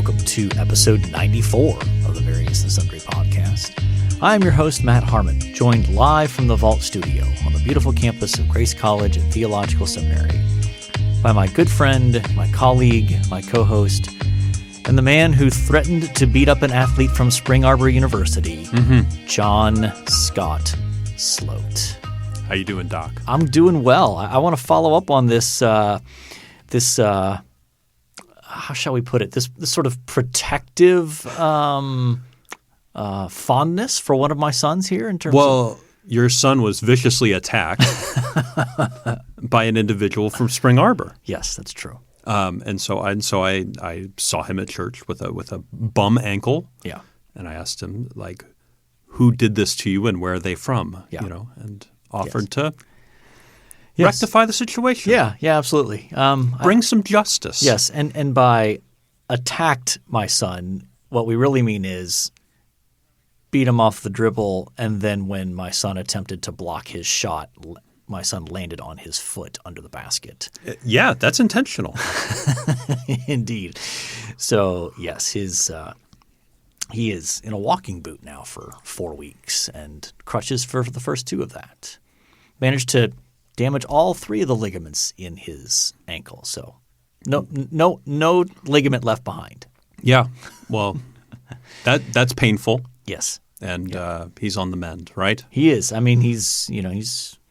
welcome to episode 94 of the Various and Sundry podcast. I am your host, Matt Harmon, joined live from the Vault Studio on the beautiful campus of Grace College and Theological Seminary by my good friend, my colleague, my co-host, and the man who threatened to beat up an athlete from Spring Arbor University, John Scott Sloat. How you doing, Doc? I'm doing well. I want to follow up on this how shall we put it? This sort of protective fondness for one of my sons here in terms of your son was viciously attacked by an individual from Spring Arbor. Yes, that's true. And so I saw him at church with a bum ankle. Yeah. And I asked him, like, who did this to you and where are they from? Yeah. And offered to Yes. rectify the situation. Yeah, absolutely. Bring some justice. Yes, and by attacked my son, what we really mean is beat him off the dribble, and then when my son attempted to block his shot, my son landed on his foot under the basket. Yeah, that's intentional. Indeed. So, yes, he is in a walking boot now for 4 weeks and crutches for the first 2 of that. Managed to damage all 3 of the ligaments in his ankle. So no ligament left behind. Yeah. Well, that's painful. Yes. And he's on the mend, right? He is. I mean, he's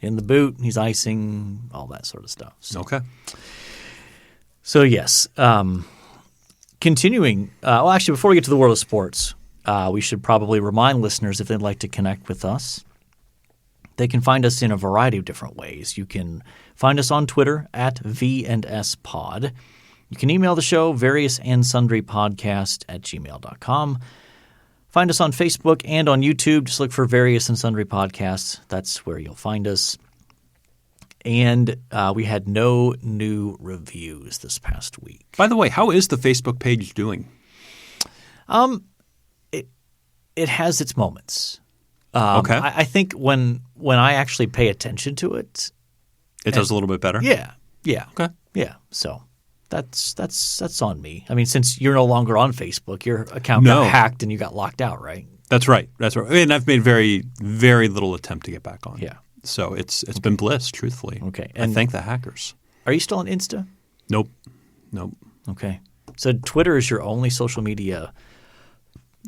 in the boot, he's icing, all that sort of stuff. So. Okay. So yes. Continuing, actually, before we get to the world of sports, we should probably remind listeners if they'd like to connect with us. They can find us in a variety of different ways. You can find us on Twitter at VNSPod. You can email the show, variousandsundrypodcast@gmail.com. Find us on Facebook and on YouTube. Just look for Various and Sundry Podcasts. That's where you'll find us. And we had no new reviews this past week. By the way, how is the Facebook page doing? It has its moments. Okay. I think when I actually pay attention to it, it does a little bit better. Yeah. Okay. Yeah. So that's on me. I mean, since you're no longer on Facebook, your account got hacked and you got locked out, right? That's right. I mean, I've made very, very little attempt to get back on. Yeah. So it's been bliss, truthfully. Okay. And I thank the hackers. Are you still on Insta? Nope. Okay. So Twitter is your only social media.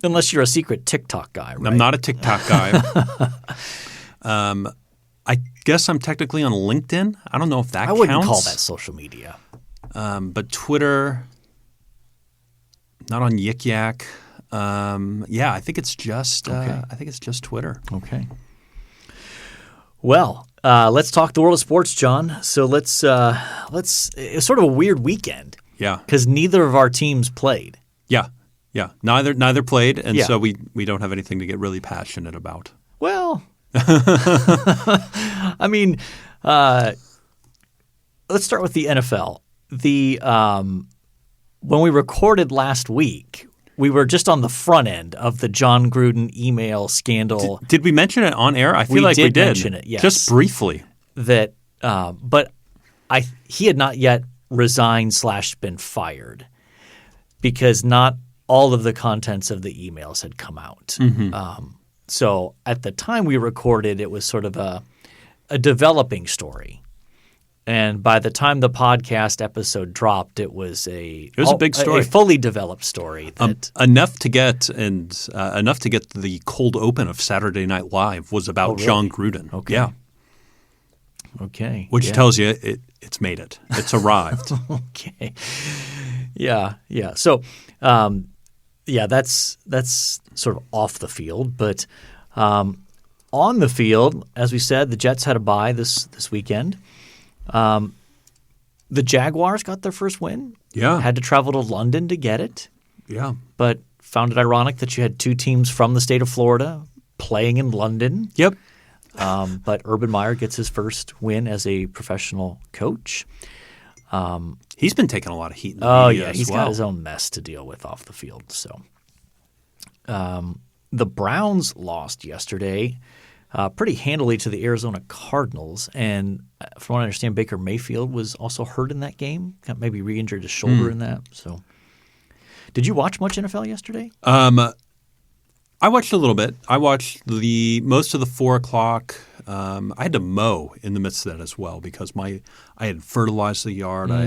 Unless you're a secret TikTok guy, right? I'm not a TikTok guy. I guess I'm technically on LinkedIn. I don't know if that counts. I wouldn't call that social media. But Twitter, not on Yik Yak. I think it's just Twitter. Okay. Well, let's talk the world of sports, John. So let's. It's sort of a weird weekend. Yeah. Because neither of our teams played. Yeah. Yeah, neither played, and so we don't have anything to get really passionate about. Well, I mean, let's start with the NFL. When we recorded last week, we were just on the front end of the John Gruden email scandal. Did we mention it on air? I feel like we did. Mention it, yes. Just briefly. But he had not yet resigned / been fired because not all of the contents of the emails had come out. Mm-hmm. So at the time we recorded, it was sort of a developing story. And by the time the podcast episode dropped, it was a big story, a fully developed story. Enough to get the cold open of Saturday Night Live was about John Gruden. Okay. Yeah. Okay. Which tells you it's made it. It's arrived. Okay. Yeah. So, that's sort of off the field, but on the field, as we said, the Jets had a bye this weekend. The Jaguars got their first win. Yeah. Had to travel to London to get it. Yeah. But found it ironic that you had 2 teams from the state of Florida playing in London. Yep. But Urban Meyer gets his first win as a professional coach. He's been taking a lot of heat in the media he's as well. got his own mess to deal with off the field. So, the Browns lost yesterday pretty handily to the Arizona Cardinals, and from what I understand, Baker Mayfield was also hurt in that game. Got maybe re-injured his shoulder in that. So, Did you watch much NFL yesterday? I watched a little bit. I watched most of the 4 o'clock. I had to mow in the midst of that as well because I had fertilized the yard. I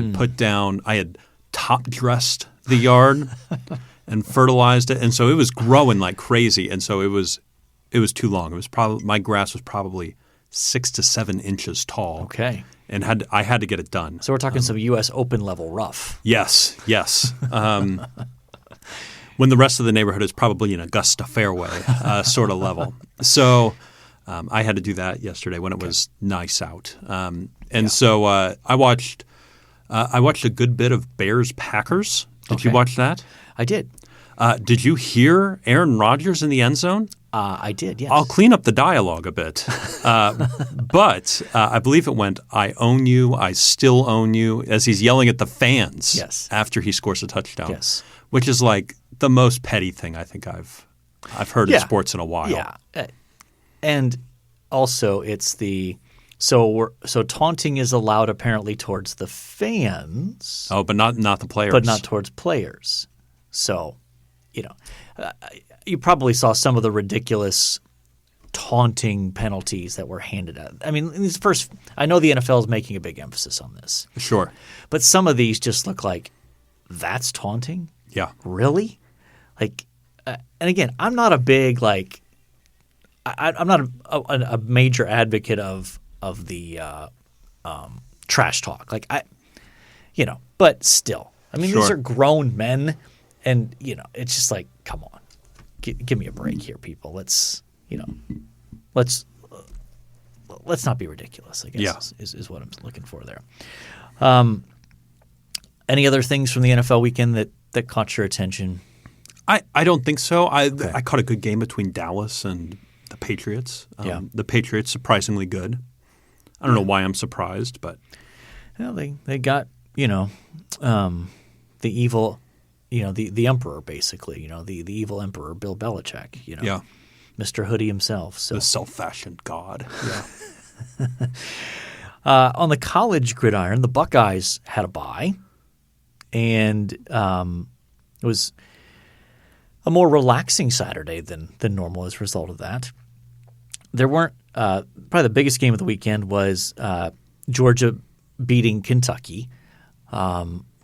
had top dressed the yard and fertilized it, and so it was growing like crazy. And so it was too long. It was my grass was probably 6 to 7 inches tall. Okay. And I had to get it done. So we're talking some U.S. Open level rough. Yes. When the rest of the neighborhood is probably an Augusta fairway sort of level. So I had to do that yesterday when it was nice out. So I watched a good bit of Bears-Packers. Did you watch that? I did. Did you hear Aaron Rodgers in the end zone? I did, yes. I'll clean up the dialogue a bit. But I believe it went, "I own you, I still own you," as he's yelling at the fans after he scores a touchdown. Yes. Which is like the most petty thing I think I've heard in sports in a while. Yeah. And also it's so taunting is allowed apparently towards the fans. Oh, but not the players. But not towards players. So, you probably saw some of the ridiculous taunting penalties that were handed out. I mean, I know the NFL is making a big emphasis on this. Sure. But some of these just look like, that's taunting? Yeah. Really? Like, and again, I'm not a big I'm not a major advocate of the trash talk. Like but still, I mean, these are grown men, and it's just like, come on, give me a break here, people. Let's not be ridiculous, I guess is what I'm looking for there. Any other things from the NFL weekend that caught your attention? I don't think so. I caught a good game between Dallas and the Patriots. The Patriots surprisingly good. I don't know why I'm surprised, but they got the evil, the emperor basically. The evil emperor Bill Belichick. Mr. Hoodie himself. So the self-fashioned god. Yeah. On the college gridiron, the Buckeyes had a bye. And it was a more relaxing Saturday than normal as a result of that. There weren't probably the biggest game of the weekend was Georgia beating Kentucky.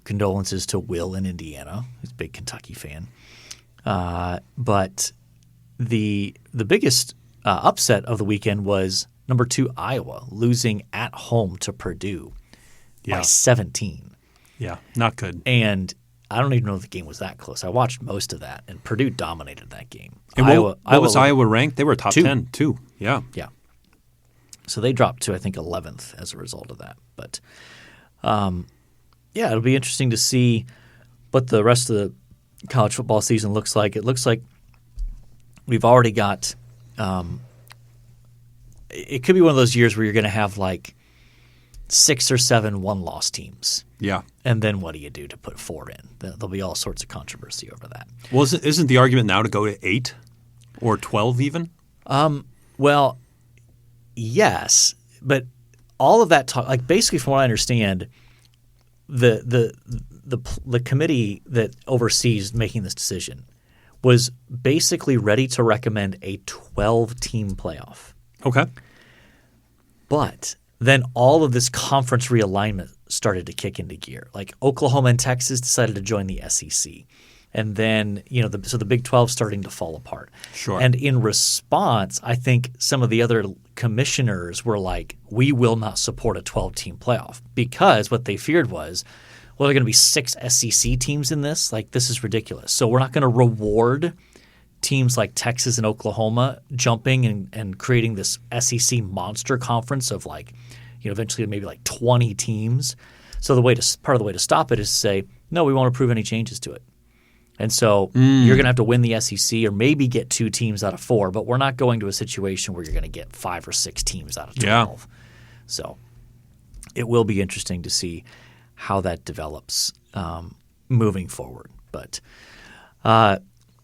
Condolences to Will in Indiana. He's a big Kentucky fan. But the biggest upset of the weekend was number 2 Iowa losing at home to Purdue by 17. Yeah, not good. And I don't even know if the game was that close. I watched most of that, and Purdue dominated that game. And what was Iowa ranked? They were top 10, too. Yeah. Yeah. So they dropped to, I think, 11th as a result of that. But, it'll be interesting to see what the rest of the college football season looks like. It looks like we've already got it could be one of those years where you're going to have like 6 or 7 one-loss teams. Yeah. And then what do you do to put 4 in? There'll be all sorts of controversy over that. Well, isn't the argument now to go to 8 or 12 even? Well, yes, but all of that talk, like basically from what I understand, the committee that oversees making this decision was basically ready to recommend a 12-team playoff. Okay. But then all of this conference realignment started to kick into gear. Like Oklahoma and Texas decided to join the SEC. And then, so the Big 12 starting to fall apart. Sure. And in response, I think some of the other commissioners were like, we will not support a 12-team playoff, because what they feared was, well, there are going to be 6 SEC teams in this. Like, this is ridiculous. So we're not going to reward teams like Texas and Oklahoma jumping and creating this SEC monster conference of like, eventually maybe like 20 teams. So part of the way to stop it is to say, no, we won't approve any changes to it. And so you're going to have to win the SEC or maybe get 2 teams out of 4, but we're not going to a situation where you're going to get 5 or 6 teams out of 12. Yeah. So it will be interesting to see how that develops moving forward. But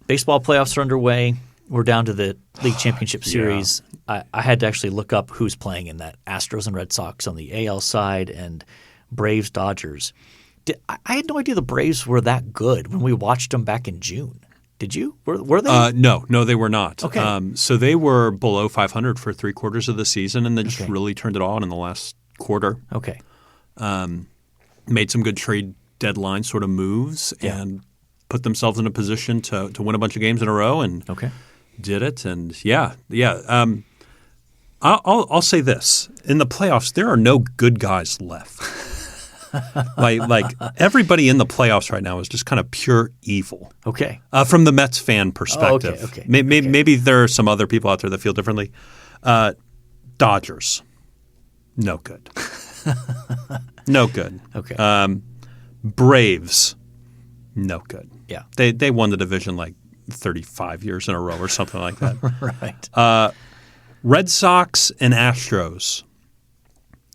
baseball playoffs are underway. We're down to the league championship series. Yeah. I had to actually look up who's playing in that. Astros and Red Sox on the AL side and Braves Dodgers. I had no idea the Braves were that good when we watched them back in June. Did you? Were they? No, they were not. Okay. So they were below 500 for 3/4 of the season, and then just really turned it on in the last quarter. Okay. Made some good trade deadline sort of moves and put themselves in a position to win a bunch of games in a row and did it. And I'll say this. In the playoffs, there are no good guys left. like everybody in the playoffs right now is just kind of pure evil. Okay. From the Mets fan perspective. Okay. Maybe there are some other people out there that feel differently. Dodgers, no good. No good. Okay. Braves, no good. Yeah. They won the division like 35 years in a row or something like that. Right. Red Sox and Astros,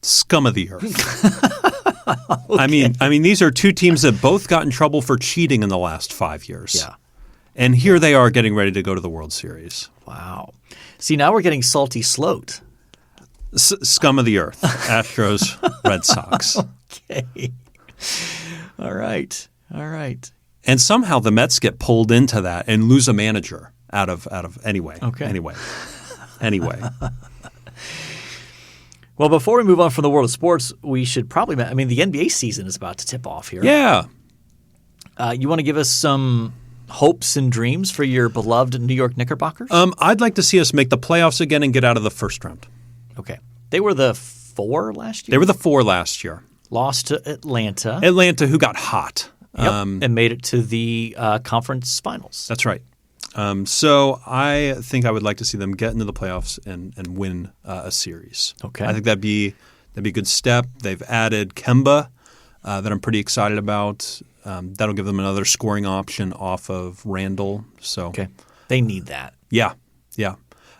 scum of the earth. I mean, these are two teams that both got in trouble for cheating in the last 5 years. Yeah. And here they are getting ready to go to the World Series. Wow. See, now we're getting salty sloat. Scum of the earth. Astros, Red Sox. Okay. All right. And somehow the Mets get pulled into that and lose a manager out of anyway. Okay. Anyway. Well, before we move on from the world of sports, we should probably – the NBA season is about to tip off here. Yeah. You want to give us some hopes and dreams for your beloved New York Knickerbockers? I'd like to see us make the playoffs again and get out of the first round. Okay. They were the 4 last year? They were the 4 last year. Lost to Atlanta. Atlanta, who got hot. Yep. And made it to the conference finals. That's right. So I think I would like to see them get into the playoffs and win a series. Okay. I think that'd be a good step. They've added Kemba that I'm pretty excited about. That'll give them another scoring option off of Randall. So okay. They need that. Yeah.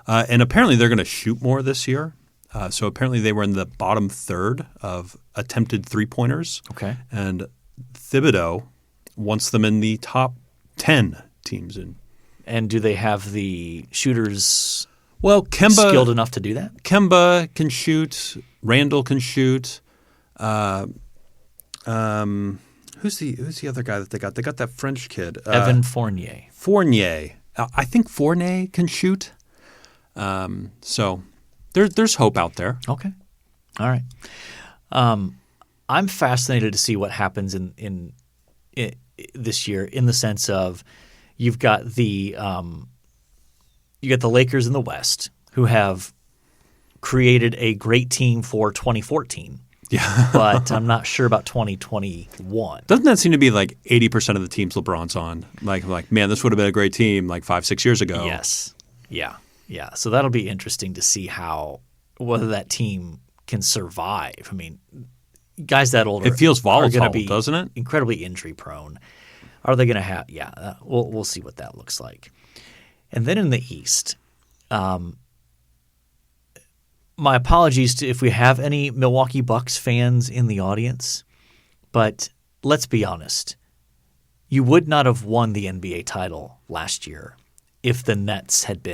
And apparently they're going to shoot more this year. So apparently they were in the bottom third of attempted three-pointers. Okay. And Thibodeau wants them in the top 10 teams in. And do they have the shooters Kemba skilled enough to do that? Kemba can shoot. Randall can shoot. Who's the other guy that they got? They got that French kid. Evan Fournier. I think Fournier can shoot. So there's hope out there. Okay. All right. I'm fascinated to see what happens in this year in the sense of you've got the Lakers in the West who have created a great team for 2014. Yeah. But I'm not sure about 2021. Doesn't that seem to be like 80% of the teams LeBron's on? Like man, this would have been a great team like 5-6 years ago. Yes. Yeah. So that'll be interesting to see whether that team can survive. I mean, guys that old it feels volatile, be doesn't it? Incredibly injury prone. Are they going to have? Yeah, we'll see what that looks like. And then in the East, my apologies if we have any Milwaukee Bucks fans in the audience, but let's be honest. You would not have won the NBA title last year if the Nets had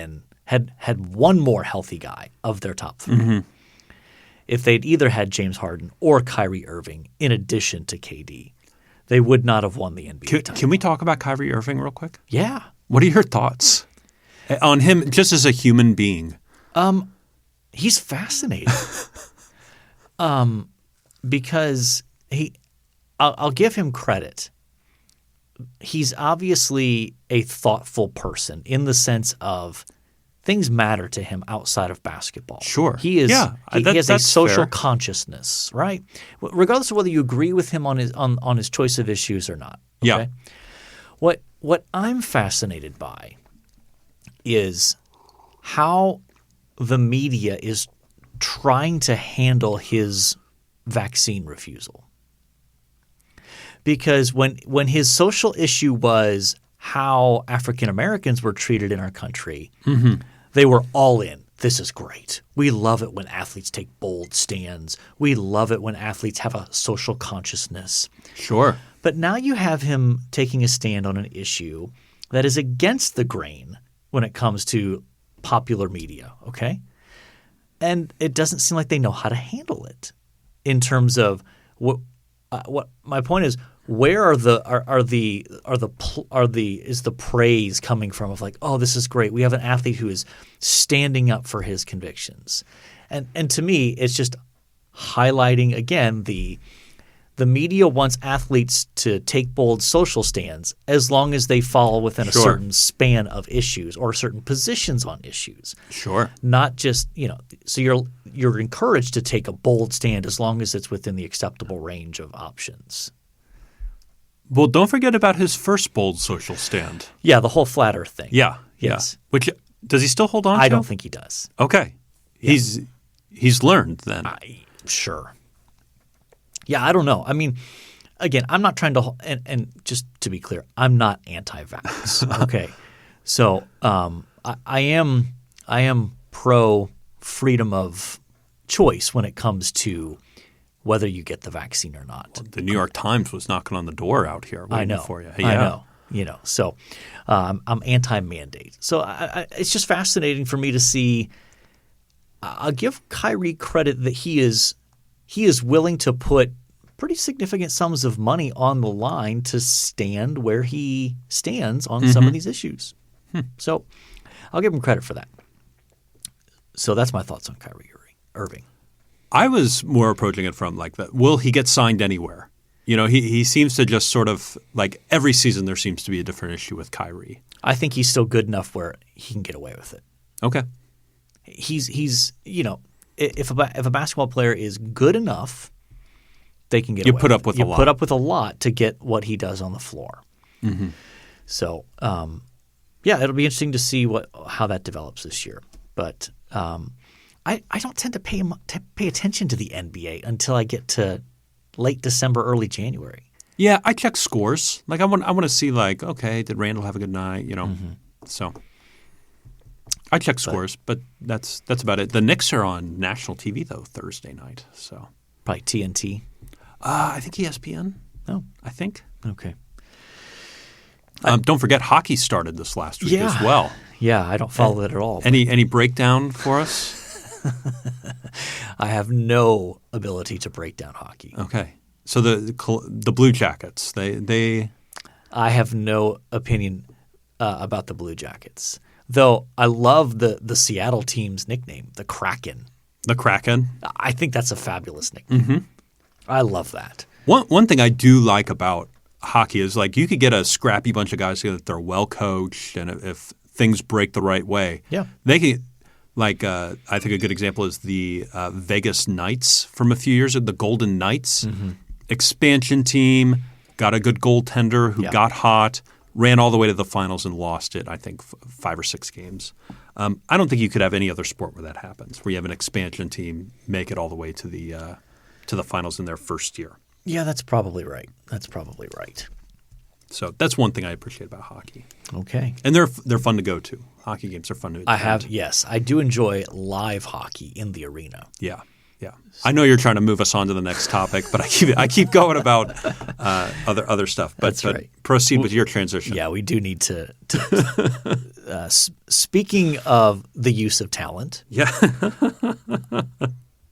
one more healthy guy of their top 3. Mm-hmm. If they'd either had James Harden or Kyrie Irving in addition to KD, they would not have won the NBA title. Can we talk about Kyrie Irving real quick? Yeah. What are your thoughts on him just as a human being? He's fascinating because I'll give him credit. He's obviously a thoughtful person in the sense of things matter to him outside of basketball. Sure. He is. Yeah, he has a social fair. Consciousness, right? Regardless of whether you agree with him on his choice of issues or not. Okay? Yeah. What I'm fascinated by is how the media is trying to handle his vaccine refusal. Because when his social issue was how African Americans were treated in our country, mm-hmm. they were all in. This is great. We love it when athletes take bold stands. We love it when athletes have a social consciousness. Sure. But now you have him taking a stand on an issue that is against the grain when it comes to popular media, okay? And it doesn't seem like they know how to handle it in terms of what my point is, where is the praise coming from of like, oh, this is great. We have an athlete who is standing up for his convictions. And to me, it's just highlighting again the media wants athletes to take bold social stands as long as they fall within a certain span of issues or certain positions on issues. Sure. Not just, so you're encouraged to take a bold stand as long as it's within the acceptable range of options. Well, don't forget about his first bold social stand. Yeah, the whole flat earth thing. Yeah. Yes. Yeah. Which does he still hold on to? I don't think he does. Okay. Yeah. He's learned then. Sure. Yeah, I don't know. I mean, again, I'm not trying to – and just to be clear, I'm not anti-vax. Okay. So I am pro freedom of choice when it comes to whether you get the vaccine or not. Well, the New York Times was knocking on the door out here waiting for you. I know. So I'm anti-mandate. So it's just fascinating for me to see – I'll give Kyrie credit that he is willing to put pretty significant sums of money on the line to stand where he stands on some of these issues. So I'll give him credit for that. So that's my thoughts on Kyrie Irving. I was more approaching it from like that. Will he get signed anywhere? He seems to just sort of like every season there seems to be a different issue with Kyrie. I think he's still good enough where he can get away with it. Okay. He's if a basketball player is good enough, they can get away with it. You put up with a lot to get what he does on the floor. Mm-hmm. So, it'll be interesting to see how that develops this year. But I don't tend to pay attention to the NBA until I get to late December, early January. Yeah, I check scores. Like I want to see like, okay, did Randall have a good night? So. I check scores, but that's about it. The Knicks are on national TV though Thursday night, so probably TNT. I think ESPN. Oh, I think. Okay. Don't forget, hockey started this last week as well. Yeah, I don't follow it at all. Any breakdown for us? I have no ability to break down hockey. Okay, so the Blue Jackets, they. I have no opinion about the Blue Jackets. Though I love the Seattle team's nickname, the Kraken. The Kraken? I think that's a fabulous nickname. Mm-hmm. I love that. One thing I do like about hockey is like you could get a scrappy bunch of guys together that they're well coached, and if things break the right way, they can. Like I think a good example is the Vegas Knights from a few years ago, the Golden Knights, expansion team, got a good goaltender who got hot. Ran all the way to the finals and lost it, I think, 5 or 6 games. I don't think you could have any other sport where that happens, where you have an expansion team make it all the way to the finals in their first year. Yeah, that's probably right. So that's one thing I appreciate about hockey. Okay. And they're fun to go to. Hockey games are fun to attend. Yes. I do enjoy live hockey in the arena. Yeah. Yeah, I know you're trying to move us on to the next topic, but I keep going about other stuff. But proceed with your transition. Yeah, we do need to speaking of the use of talent. Yeah,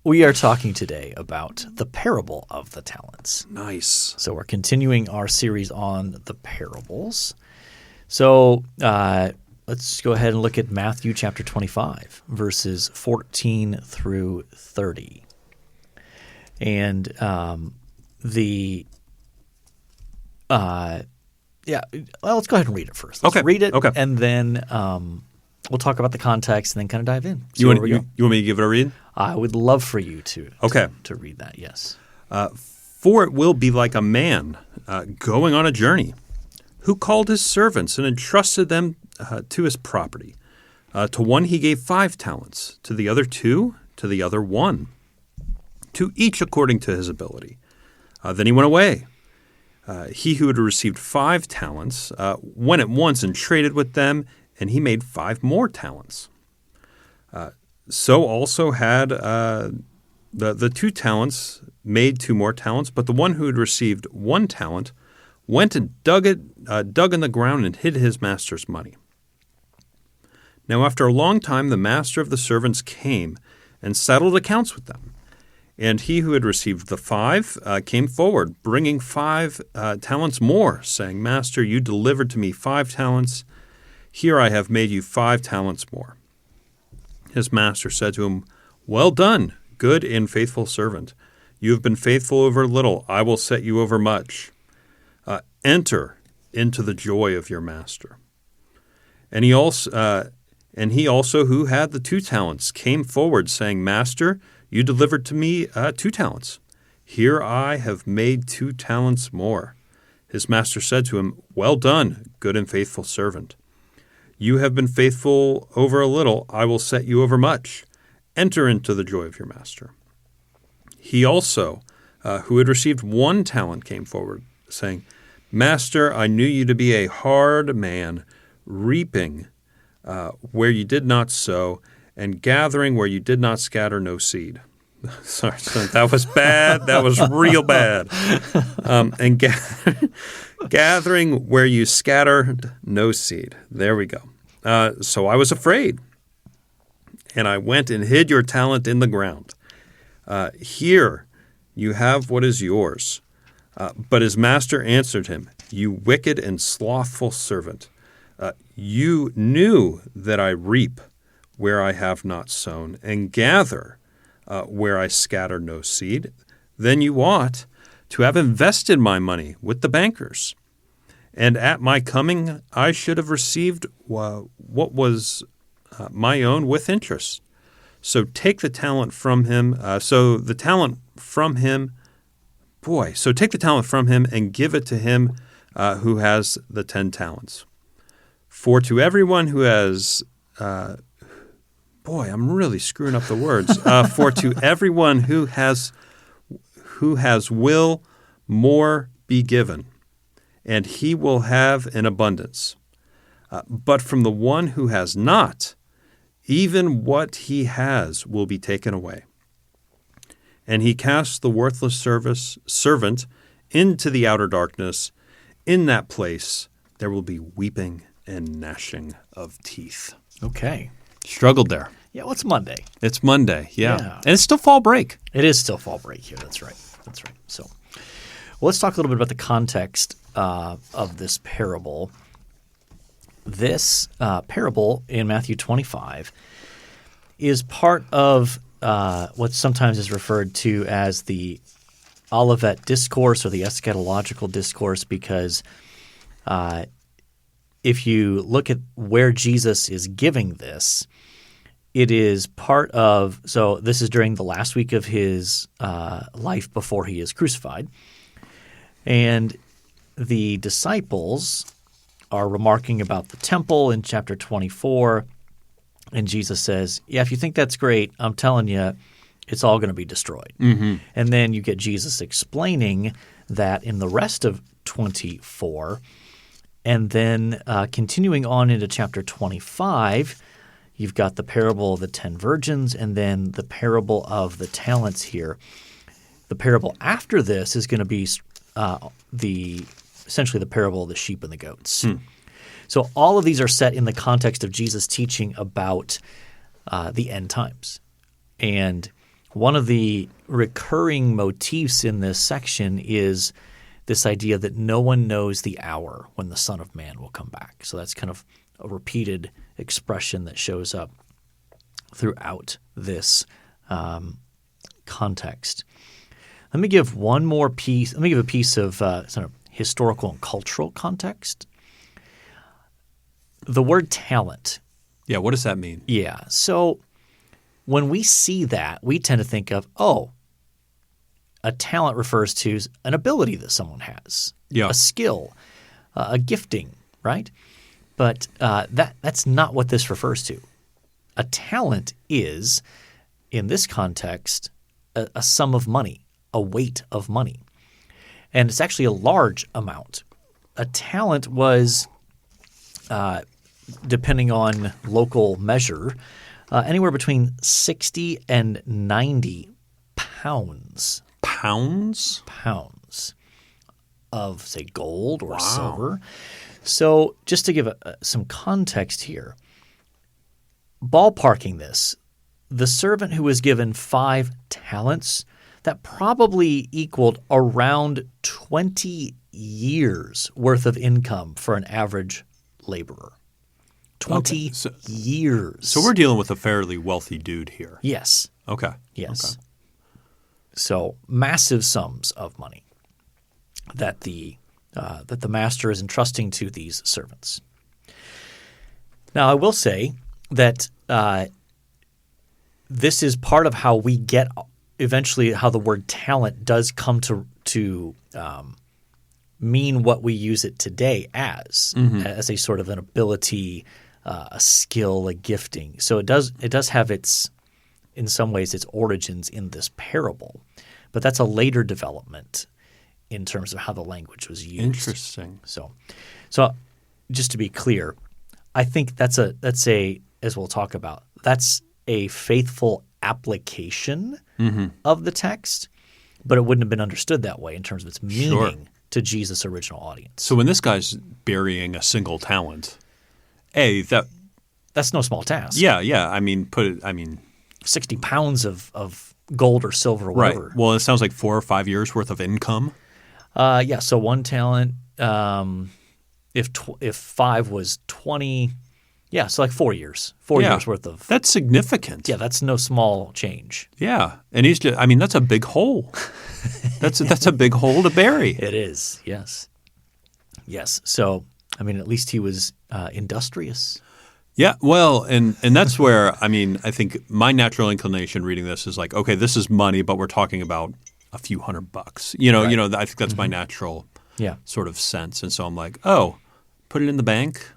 we are talking today about the parable of the talents. Nice. So we're continuing our series on the parables. So let's go ahead and look at Matthew chapter 25, verses 14 through 30. And let's go ahead and read it first. Let's read it, and then we'll talk about the context and then kind of dive in. You want me to give it a read? I would love for you to read that, yes. For it will be like a man going on a journey who called his servants and entrusted them to his property. To one he gave 5 talents, to the other 2, to the other 1, to each according to his ability. Then he went away. He who had received 5 talents went at once and traded with them, and he made 5 more talents. So also had the 2 talents made 2 more talents, but the one who had received 1 talent went and dug in the ground and hid his master's money. Now after a long time the master of the servants came and settled accounts with them. And he who had received the 5 came forward, bringing 5 talents more, saying, Master, you delivered to me 5 talents. Here I have made you 5 talents more. His master said to him, Well done, good and faithful servant. You have been faithful over little. I will set you over much. Enter into the joy of your master. And he also who had the 2 talents came forward, saying, Master, you delivered to me 2 talents. Here I have made 2 talents more. His master said to him, Well done, good and faithful servant. You have been faithful over a little. I will set you over much. Enter into the joy of your master. He also, who had received 1 talent, came forward, saying, Master, I knew you to be a hard man, reaping where you did not sow, and gathering where you did not scatter no seed. Sorry, that was bad. That was real bad. And gathering where you scattered no seed. There we go. So I was afraid, and I went and hid your talent in the ground. Here you have what is yours. But his master answered him, You wicked and slothful servant. You knew that I reap where I have not sown, and gather where I scatter no seed. Then you ought to have invested my money with the bankers. And at my coming I should have received what was my own with interest. So take the talent from him. So take the talent from him and give it to him who has the 10 talents. For to everyone who has I'm really screwing up the words. For to everyone who has will more be given, and he will have an abundance. But from the one who has not, even what he has will be taken away. And he cast the worthless servant into the outer darkness. In that place there will be weeping and gnashing of teeth. Okay. Struggled there. Yeah, well, it's Monday. It's Monday, yeah. And it's still fall break. It is still fall break here. That's right. So let's talk a little bit about the context of this parable. This parable in Matthew 25 is part of what sometimes is referred to as the Olivet Discourse or the eschatological discourse, because if you look at where Jesus is giving this, it is part of – so this is during the last week of his life before he is crucified. And the disciples are remarking about the temple in chapter 24, and Jesus says, yeah, if you think that's great, I'm telling you it's all going to be destroyed. Mm-hmm. And then you get Jesus explaining that in the rest of 24, and then continuing on into chapter 25, you've got the parable of the 10 virgins and then the parable of the talents here. The parable after this is going to be essentially the parable of the sheep and the goats. So all of these are set in the context of Jesus teaching about the end times. And one of the recurring motifs in this section is this idea that no one knows the hour when the Son of Man will come back. So that's kind of a repeated expression that shows up throughout this context. Let me give one more piece. Let me give a piece of sort of historical and cultural context. The word talent. Yeah, what does that mean? Yeah. So when we see that, we tend to think of, a talent refers to an ability that someone has, a skill, a gifting, right? But that's not what this refers to. A talent is, in this context, a sum of money, a weight of money. And it's actually a large amount. A talent was, depending on local measure, anywhere between 60 and 90 pounds. Pounds? Pounds of, say, gold or silver. So just to give some context here, ballparking this, the servant who was given 5 talents that probably equaled around 20 years worth of income for an average laborer. 20 years. So we're dealing with a fairly wealthy dude here. Yes. Okay. Yes. Okay. So massive sums of money that the master is entrusting to these servants. Now, I will say that this is part of how we get eventually how the word talent does come to mean what we use it today as a sort of an ability, a skill, a gifting. So it does have in some ways its origins in this parable, but that's a later development in terms of how the language was used. Interesting. So just to be clear, I think that's a as we'll talk about, that's a faithful application of the text, but it wouldn't have been understood that way in terms of its meaning to Jesus' original audience. So when this guy's burying a single talent, that's no small task. Yeah. I mean, 60 pounds of gold or silver or whatever. Right. Well, it sounds like 4 or 5 years worth of income. Yeah. So one talent, if 5 was 20, yeah, so like 4 years. 4 years worth of. That's significant. Yeah, that's no small change. Yeah, and he's just. I mean, that's a big hole. That's a big hole to bury. It is. Yes. So, I mean, at least he was industrious. Yeah, well, and that's where, I mean, I think my natural inclination reading this is like, okay, this is money, but we're talking about a few $100. Right. I think that's my natural sort of sense. And so I'm like, oh, put it in the bank,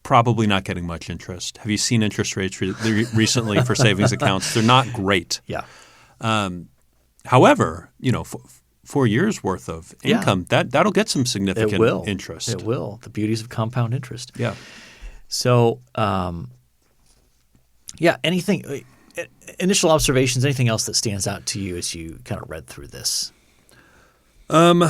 probably not getting much interest. Have you seen interest rates recently for savings accounts? They're not great. Yeah. However, 4 years worth of income, that'll get some significant interest. It will. The beauties of compound interest. Yeah. So, anything, initial observations, anything else that stands out to you as you kind of read through this? In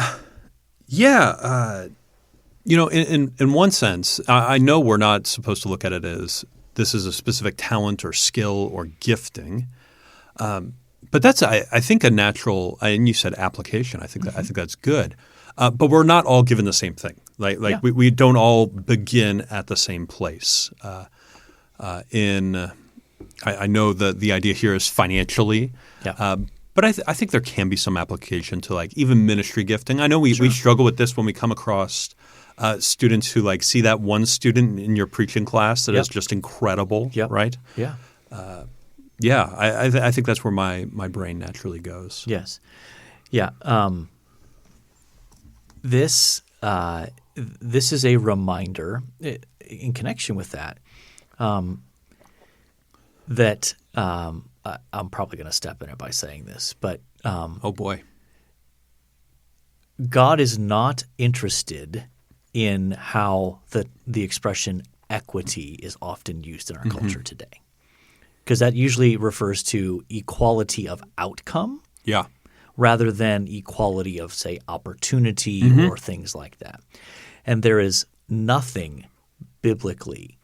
one sense, I know we're not supposed to look at it as this is a specific talent or skill or gifting, but that's I think a natural. And you said application. I think that's good. But we're not all given the same thing. We don't all begin at the same place. I know the idea here is financially. Yeah. But I think there can be some application to even ministry gifting. I know we struggle with this when we come across students who see that one student in your preaching class that is just incredible, right? Yeah. I think that's where my brain naturally goes. Yes. Yeah. This is a reminder in connection with that that I'm probably going to step in it by saying this, but oh boy, God is not interested in how the expression equity is often used in our culture today, because that usually refers to equality of outcome, rather than equality of, say, opportunity or things like that. And there is nothing biblically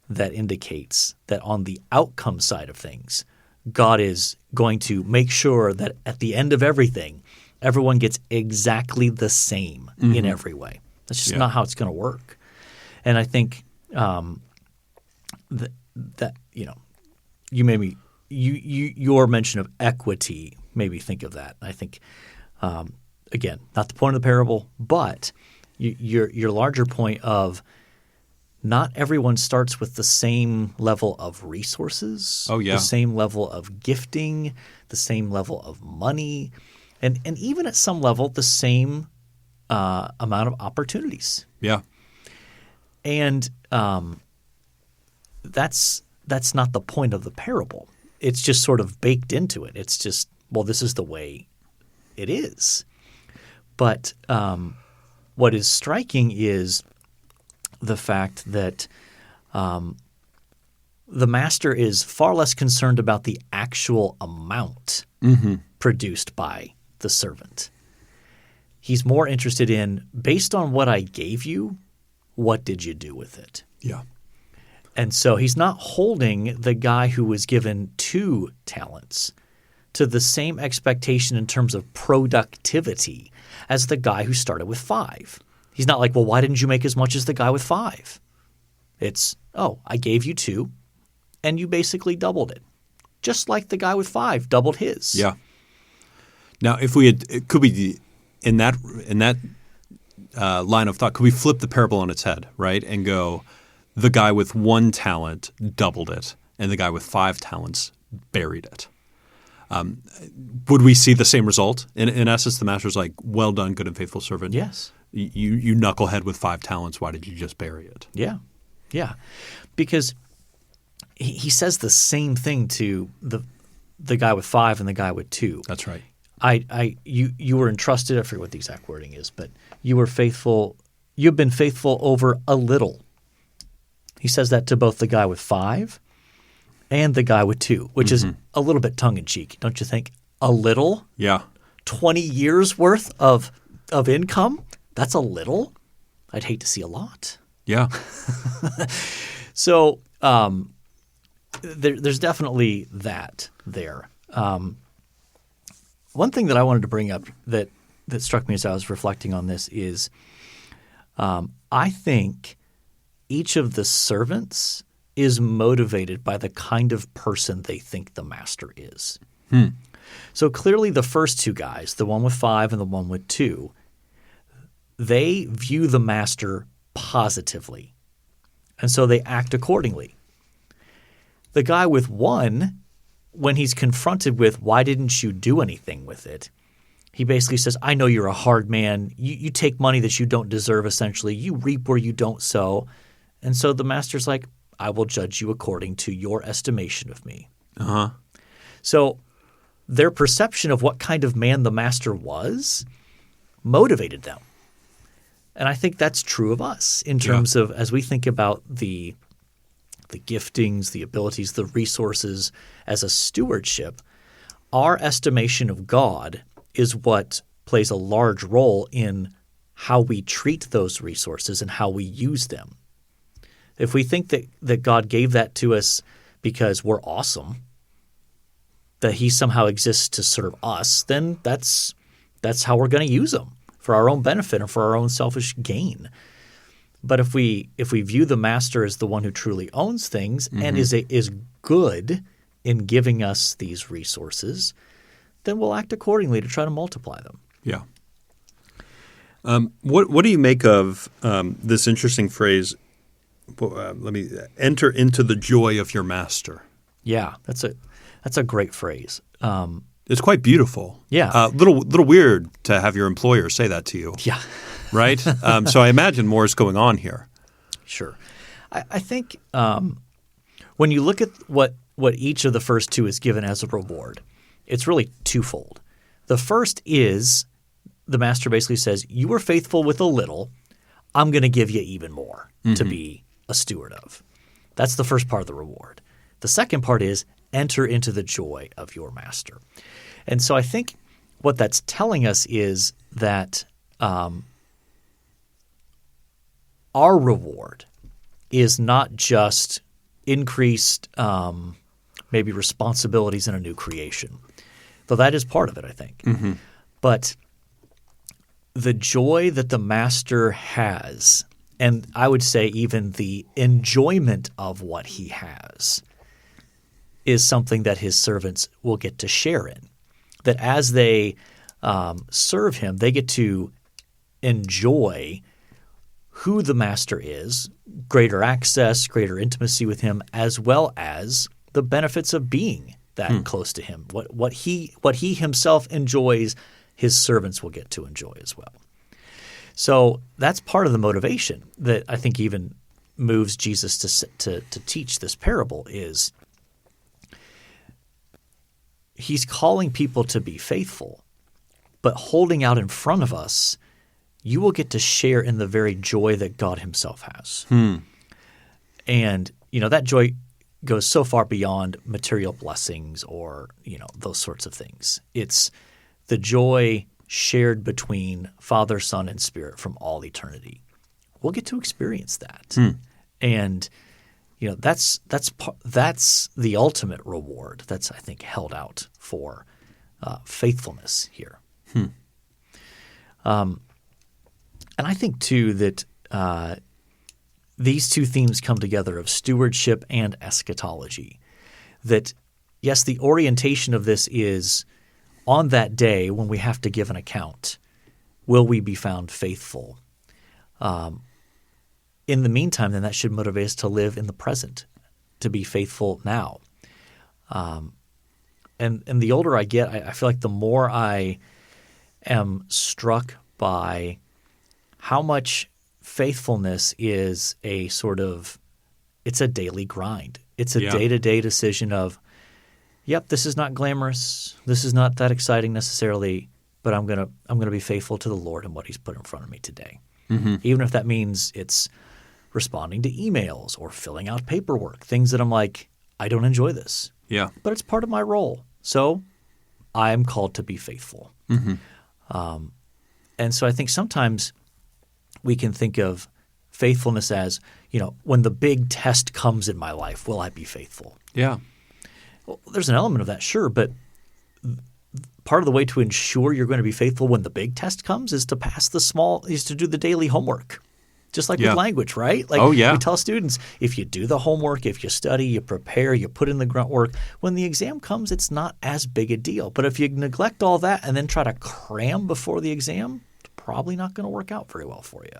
that indicates that on the outcome side of things, God is going to make sure that at the end of everything, everyone gets exactly the same in every way. That's just not how it's going to work. And I think that you maybe your mention of equity made me think of that. I think again, not the point of the parable, but your larger point of not everyone starts with the same level of resources, the same level of gifting, the same level of money, and even at some level the same amount of opportunities. Yeah. And that's not the point of the parable. It's just sort of baked into it. It's just, well, this is the way it is. But what is striking is the fact that the master is far less concerned about the actual amount produced by the servant. He's more interested in, based on what I gave you, what did you do with it? Yeah. And so he's not holding the guy who was given 2 talents to the same expectation in terms of productivity as the guy who started with 5. He's not like, well, why didn't you make as much as the guy with 5? It's, oh, I gave you 2, and you basically doubled it, just like the guy with 5 doubled his. Yeah. Now, if we had, could we in that line of thought, could we flip the parable on its head, right, and go, the guy with 1 talent doubled it, and the guy with 5 talents buried it? Would we see the same result? In essence, the master's like, well done, good and faithful servant. Yes. You knucklehead with 5 talents. Why did you just bury it? Yeah. Yeah. Because he says the same thing to the guy with 5 and the guy with 2. That's right. You were entrusted, I forget what the exact wording is, but you were faithful. You've been faithful over a little. He says that to both the guy with 5 and the guy with 2, which is a little bit tongue-in-cheek, don't you think? A little? Yeah. 20 years worth of income? That's a little? I'd hate to see a lot. Yeah. So there's definitely that there. One thing that I wanted to bring up that struck me as I was reflecting on this is I think each of the servants is motivated by the kind of person they think the master is. So clearly the first 2 guys, the one with 5 and the one with 2, they view the master positively, and so they act accordingly. The guy with 1, when he's confronted with, why didn't you do anything with it, he basically says, I know you're a hard man. You take money that you don't deserve, essentially. You reap where you don't sow. And so the master's like, I will judge you according to your estimation of me. So their perception of what kind of man the master was motivated them. And I think that's true of us in terms of as we think about the giftings, the abilities, the resources as a stewardship, our estimation of God is what plays a large role in how we treat those resources and how we use them. If we think that God gave that to us because we're awesome, that he somehow exists to serve us, then that's how we're going to use them, for our own benefit and for our own selfish gain. But if we view the master as the one who truly owns things and is good in giving us these resources, then we'll act accordingly to try to multiply them. Yeah. What do you make of this interesting phrase? Let me enter into the joy of your master. Yeah, that's a great phrase. It's quite beautiful. Yeah. Little weird to have your employer say that to you. Yeah. Right? So I imagine more is going on here. Sure. I think when you look at what each of the first 2 is given as a reward, it's really twofold. The first is the master basically says, you were faithful with a little, I'm going to give you even more to be a steward of. That's the first part of the reward. The second part is enter into the joy of your master. And so I think what that's telling us is that our reward is not just increased maybe responsibilities in a new creation, though that is part of it, I think. But the joy that the master has, and I would say even the enjoyment of what he has, is something that his servants will get to share in. That as they serve him, they get to enjoy who the master is, greater access, greater intimacy with him, as well as the benefits of being that close to him. What he himself enjoys, his servants will get to enjoy as well. So that's part of the motivation that I think even moves Jesus to teach this parable is he's calling people to be faithful, but holding out in front of us, you will get to share in the very joy that God himself has. And, that joy goes so far beyond material blessings or, those sorts of things. It's the joy shared between Father, Son, and Spirit from all eternity. We'll get to experience that. And, that's the ultimate reward that's, I think, held out for faithfulness here. And I think, too, that these two themes come together of stewardship and eschatology. That, yes, the orientation of this is on that day when we have to give an account, will we be found faithful? In the meantime, then that should motivate us to live in the present, to be faithful now. And the older I get, I feel like the more I am struck by how much faithfulness is a sort of – it's a daily grind. It's a day-to-day decision of, yep, this is not glamorous. This is not that exciting necessarily, but I'm gonna be faithful to the Lord and what He's put in front of me today. Even if that means it's responding to emails or filling out paperwork, things that I'm like, I don't enjoy this. Yeah. But it's part of my role. So I'm called to be faithful. And so I think sometimes we can think of faithfulness as, when the big test comes in my life, will I be faithful? Yeah. Well, there's an element of that, sure, but part of the way to ensure you're going to be faithful when the big test comes is to do the daily homework. Just like with language, right? We tell students, if you do the homework, if you study, you prepare, you put in the grunt work, when the exam comes, it's not as big a deal. But if you neglect all that and then try to cram before the exam, it's probably not going to work out very well for you.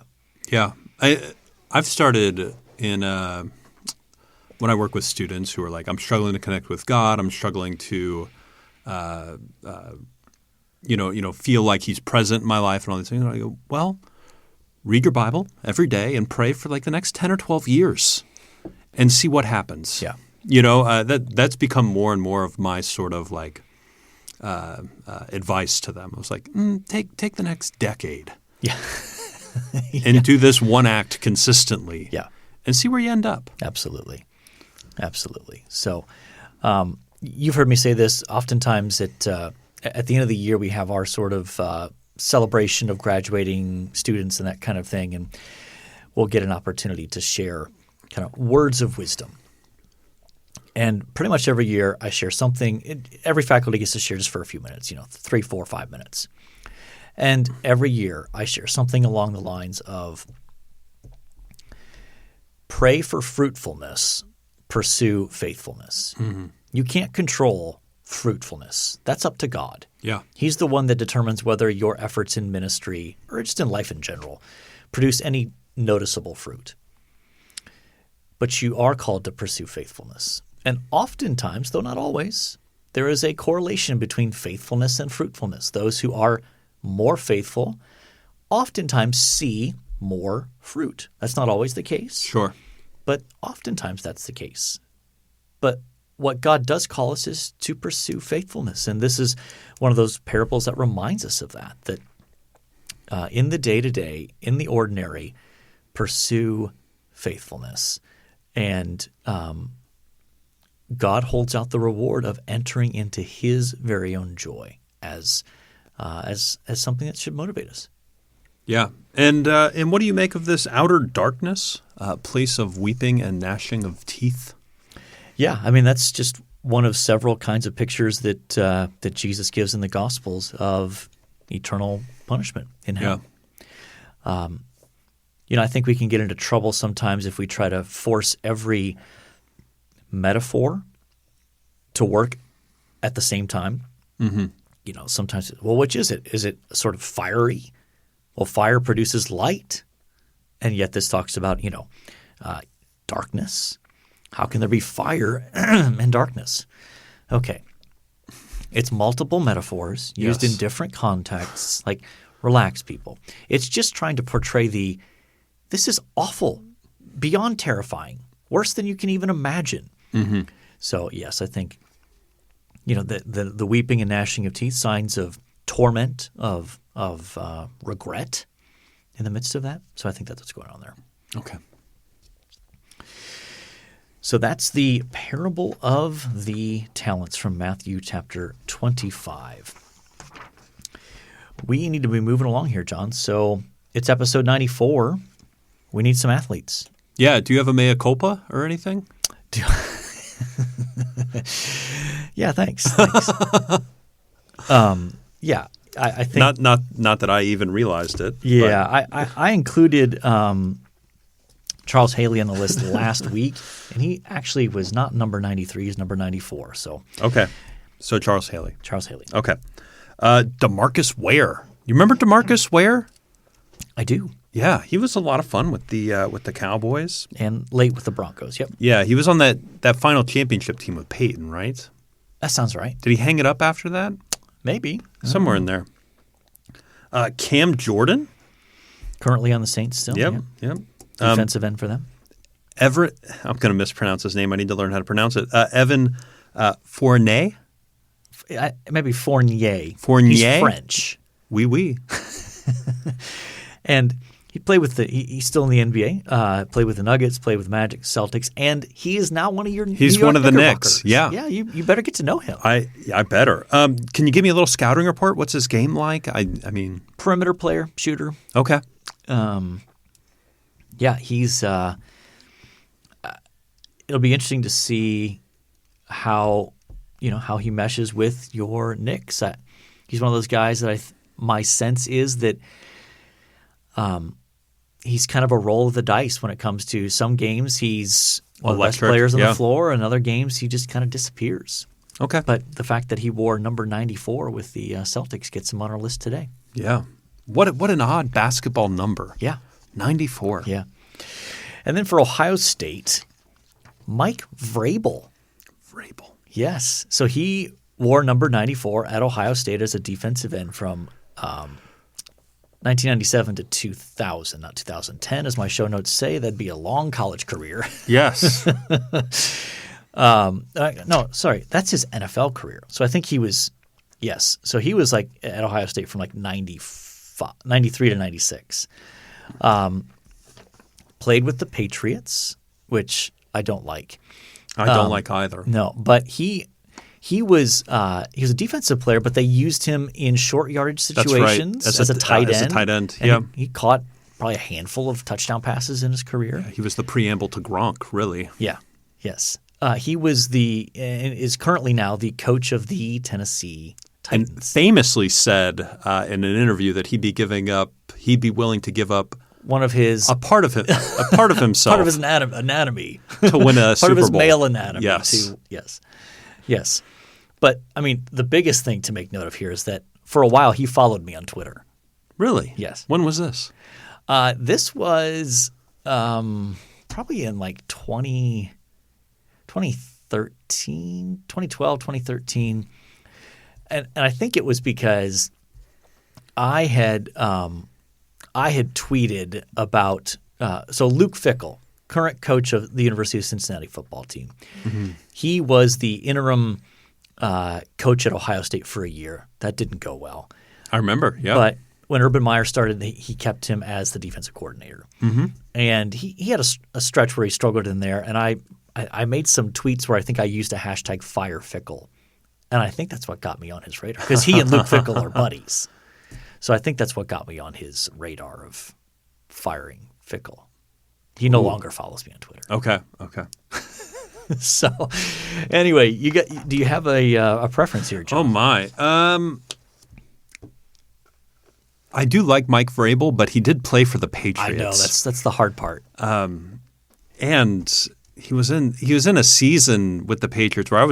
Yeah. I've started in when I work with students who are like, I'm struggling to connect with God, I'm struggling to feel like He's present in my life and all these things. And I go, well, read your Bible every day and pray for like the next 10 or 12 years and see what happens. Yeah. That's become more and more of my sort of like advice to them. I was like, take the next decade. Yeah. And do this one act consistently. Yeah. And see where you end up. Absolutely. So you've heard me say this oftentimes at the end of the year we have our sort of celebration of graduating students and that kind of thing, and we'll get an opportunity to share kind of words of wisdom. And pretty much every year I share something. Every faculty gets to share just for a few minutes, 3, 4, 5 minutes. And every year I share something along the lines of pray for fruitfulness, pursue faithfulness. You can't control fruitfulness. That's up to God. Yeah. He's the one that determines whether your efforts in ministry or just in life in general produce any noticeable fruit. But you are called to pursue faithfulness. And oftentimes, though not always, there is a correlation between faithfulness and fruitfulness. Those who are more faithful oftentimes see more fruit. That's not always the case. Sure. But oftentimes that's the case. But what God does call us is to pursue faithfulness. And this is one of those parables that reminds us of that in the day-to-day, in the ordinary, pursue faithfulness. And God holds out the reward of entering into His very own joy as something that should motivate us. Yeah. And what do you make of this outer darkness, place of weeping and gnashing of teeth? Yeah, I mean that's just one of several kinds of pictures that Jesus gives in the Gospels of eternal punishment in hell. Yeah. I think we can get into trouble sometimes if we try to force every metaphor to work at the same time. Sometimes, which is it? Is it sort of fiery? Well, fire produces light, and yet this talks about darkness. How can there be fire and darkness? Okay. It's multiple metaphors used in different contexts. Like, relax, people. It's just trying to portray this is awful, beyond terrifying, worse than you can even imagine. So, yes, I think, the weeping and gnashing of teeth, signs of torment, of regret in the midst of that. So I think that's what's going on there. Okay. So that's the parable of the talents from Matthew chapter 25. We need to be moving along here, John. So it's episode 94. We need some athletes. Yeah. Do you have a mea culpa or anything? Yeah, thanks. Yeah, I think not that I even realized it. Yeah, I included Charles Haley on the list last week, and he actually was not number 93; he's number 94. So Okay, so Charles Haley. Charles Haley. Okay, DeMarcus Ware. You remember DeMarcus Ware? I do. Yeah, he was a lot of fun with the Cowboys And late with the Broncos. Yep, Yeah, he was on that final championship team with Peyton, right? that sounds right. Did he hang it up after that? Maybe Somewhere in there. Cam Jordan. currently on the Saints still. Yep, yeah. yep. Defensive end for them. Everett. I'm going to mispronounce his name. I need to learn how to pronounce it. Evan Fournier. Maybe Fournier. Fournier? He's French. Oui, oui. And he played with he's still in the NBA, played with the Nuggets, played with Magic, Celtics, and he is now one of your He's New York one of the Knickerbockers. Knicks. Yeah. Yeah, you better get to know him. I better. Can you give me a little scouting report? What's his game like? I mean, Perimeter player, shooter. okay. Yeah, he's it'll be interesting to see how he meshes with your Knicks. He's one of those guys that my sense is that he's kind of a roll of the dice when it comes to some games. He's one of the best Electric, players on yeah. the floor, and other games he just kind of disappears. Okay. But the fact that he wore number 94 with the Celtics gets him on our list today. Yeah. What an odd basketball number. Yeah. 94. Yeah. And then for Ohio State, Mike Vrabel. Vrabel. Yes. So he wore number 94 at Ohio State as a defensive end from 1997 to 2000, not 2010, as my show notes say. That'd be a long college career. Yes. No, sorry. That's his NFL career. So I think he was – yes. So he was like at Ohio State from like 93 to 96. Played with the Patriots, which I don't like. I don't like either. No, but he was a defensive player, but they used him in short yardage situations That's right. as a tight end. As a tight end, And yeah. He caught probably a handful of touchdown passes in his career. He was the preamble to Gronk, really. Yeah. Yes. He was is currently now the coach of the Tennessee Titans. And famously said in an interview that he'd be willing to give up one of his a part of himself, part of his anatomy to win a part Super of his Bowl. male anatomy. Yes. Yes. But I mean, the biggest thing to make note of here is that for a while he followed me on Twitter. Really? Yes. When was this? This was probably in like 2013, 2012, 2013. And I think it was because I had tweeted about so Luke Fickell, current coach of the University of Cincinnati football team. Mm-hmm. He was the interim coach at Ohio State for a year. That didn't go well. I remember, yeah. But when Urban Meyer started, he kept him as the defensive coordinator. Mm-hmm. And he had a stretch where he struggled in there. And I made some tweets where I think I used a hashtag Fire Fickell. And I think that's what got me on his radar because he and Luke Fickell are buddies. So I think that's what got me on his radar of firing Fickell. He no longer follows me on Twitter. Okay. So anyway, do you have a preference here, John? Oh my. I do like Mike Vrabel, but he did play for the Patriots. I know that's the hard part. And he was in a season with the Patriots where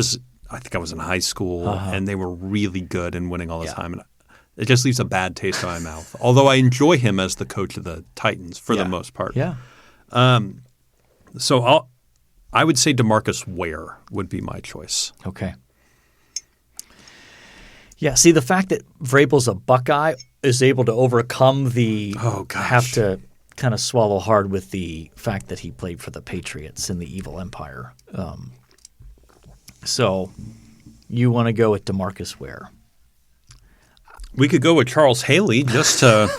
I think I was in high school, and they were really good and winning all the time. And it just leaves a bad taste in my mouth. Although I enjoy him as the coach of the Titans for the most part. Yeah. So I would say DeMarcus Ware would be my choice. Okay. Yeah. See, the fact that Vrabel's a Buckeye is able to overcome the have to kind of swallow hard with the fact that he played for the Patriots in the evil empire. So you want to go with DeMarcus Ware? We could go with Charles Haley just to.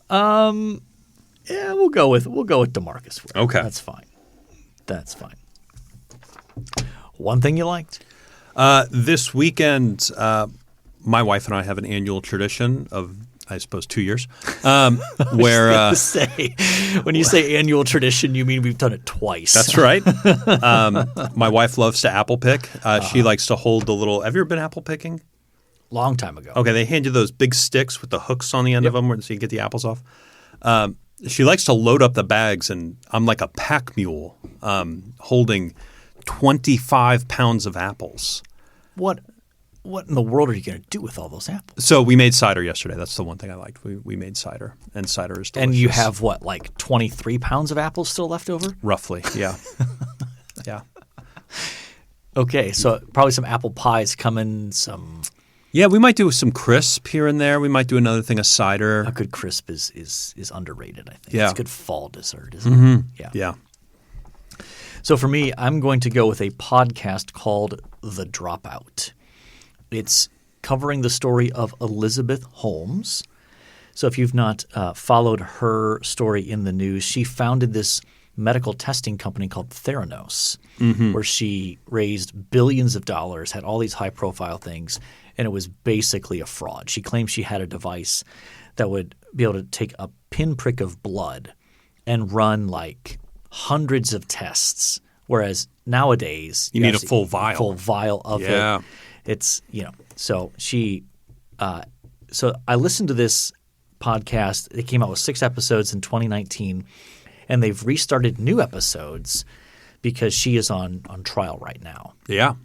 Yeah, we'll go with DeMarcus Ware. Okay, that's fine. One thing you liked? This weekend, my wife and I have an annual tradition of I suppose 2 years. Where when you say annual tradition, you mean we've done it twice. That's right. My wife loves to apple pick. She likes to hold the little – have you ever been apple picking? Long time ago. Okay, they hand you those big sticks with the hooks on the end of them so you get the apples off. She likes to load up the bags, and I'm like a pack mule holding 25 pounds of apples. What in the world are you going to do with all those apples? So we made cider yesterday. That's the one thing I liked. We made cider, and cider is delicious. And you have what, like 23 pounds of apples still left over? Roughly, yeah. Yeah. Okay, so probably some apple pies coming, some – yeah, we might do some crisp here and there. We might do another thing of cider. A good crisp is underrated, I think. Yeah. It's a good fall dessert, isn't it? Yeah. So for me, I'm going to go with a podcast called The Dropout. It's covering the story of Elizabeth Holmes. So if you've not followed her story in the news, she founded this medical testing company called Theranos, where she raised billions of dollars, had all these high-profile things, and it was basically a fraud. She claimed she had a device that would be able to take a pinprick of blood and run like hundreds of tests, whereas nowadays you need a full vial. Full vial of it. It's so she so I listened to this podcast. It came out with 6 episodes in 2019, and they've restarted new episodes because she is on trial right now. Yeah.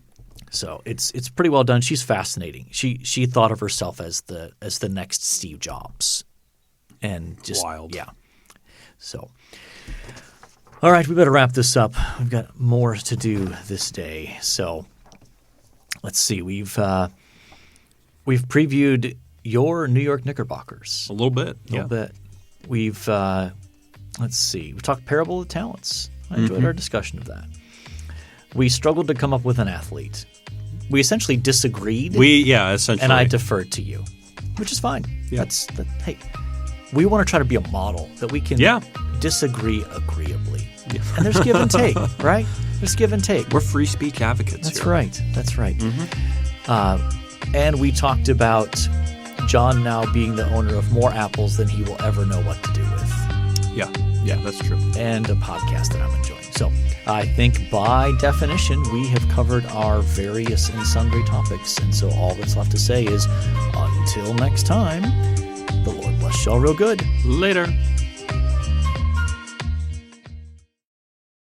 So it's pretty well done. She's fascinating. She thought of herself as the next Steve Jobs, and just wild. Yeah. So, all right, we better wrap this up. We've got more to do this day. So, let's see. We've previewed your New York Knickerbockers A little bit. A little bit. We've let's see. We talked Parable of Talents. I enjoyed our discussion of that. We struggled to come up with an athlete. We essentially disagreed. Essentially. And I deferred to you, which is fine. Yeah. Hey, we want to try to be a model that we can disagree agreeably. Yeah. And there's give and take, right? There's give and take. We're free speech advocates That's here. right. That's right. And we talked about John now being the owner of more apples than he will ever know what to do with. Yeah, that's true. And a podcast that I'm enjoying. So I think by definition, we have covered our various and sundry topics. And so all that's left to say is until next time, the Lord bless y'all real good. Later.